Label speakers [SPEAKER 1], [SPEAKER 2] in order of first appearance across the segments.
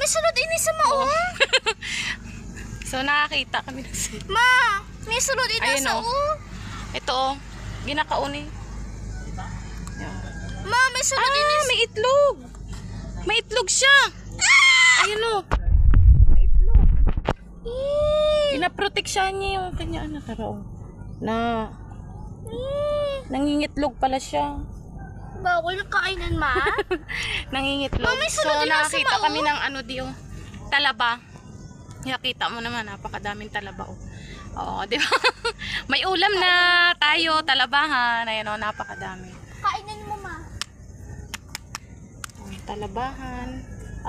[SPEAKER 1] may sulod ini sa mao.
[SPEAKER 2] So nakakita kami ng
[SPEAKER 1] Ma, may sulod ini
[SPEAKER 2] ayun,
[SPEAKER 1] sa
[SPEAKER 2] oh. Ito oh, ginakauni. Yan.
[SPEAKER 1] Ma, may sulod ini.
[SPEAKER 2] May itlog. May itlog siya. Ayun oh. May itlog. Pinaproteksyon niya yung kanya anak oh. Na nangingitlog pala siya.
[SPEAKER 1] Bawal kainan, ma.
[SPEAKER 2] Nangingitlog.
[SPEAKER 1] Ma, may
[SPEAKER 2] So
[SPEAKER 1] sulod din sa
[SPEAKER 2] nakakita
[SPEAKER 1] mao.
[SPEAKER 2] kami ng ano di oh. Talaba. Nakita mo naman napakadaming talaba oh. Oo, di ba? May ulam na tayo, talabahan. Ayun oh, napakadami.
[SPEAKER 1] Kainan mo, ma.
[SPEAKER 2] Talabahan.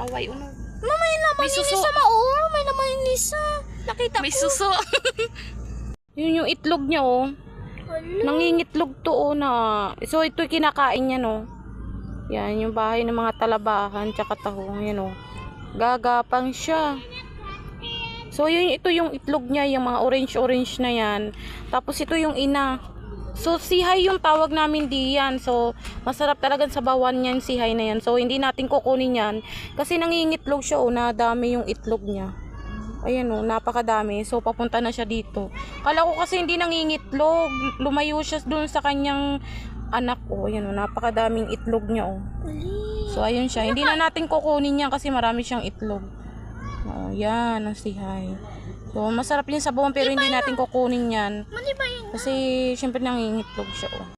[SPEAKER 2] Away uno.
[SPEAKER 1] Ma, may laman
[SPEAKER 2] May
[SPEAKER 1] ini
[SPEAKER 2] suso.
[SPEAKER 1] sa mao. May laman ini sa. Nakita
[SPEAKER 2] May
[SPEAKER 1] ko.
[SPEAKER 2] suso. Yun yung itlog niya oh.
[SPEAKER 1] Hala.
[SPEAKER 2] Nangingitlog to oh na. So ito kinakain niya no. Yan yung bahay ng mga talabahan tsaka tahong yan oh. Gagapang siya. So ito yung itlog niya, yung mga orange na yan. Tapos ito yung ina. So sihay yung tawag namin diyan. So masarap talagang sabawan yan sihay na yan. So hindi natin kukunin yan kasi nangingitlog siya oh, na dami yung itlog niya. Ayan oh, napakadami. So papunta na siya dito. Kala ko kasi hindi nangingitlog. Lumayo siya dun sa kanyang anak oh. Ayan oh, napakadaming itlog niya oh. So ayun siya. Hindi na natin kukunin yan kasi marami siyang itlog. Oh, yan ang sihay. So masarap yung sabawan pero hindi natin kukunin yan.
[SPEAKER 1] Mali ba yun?
[SPEAKER 2] Kasi syempre nangingitlog siya oh.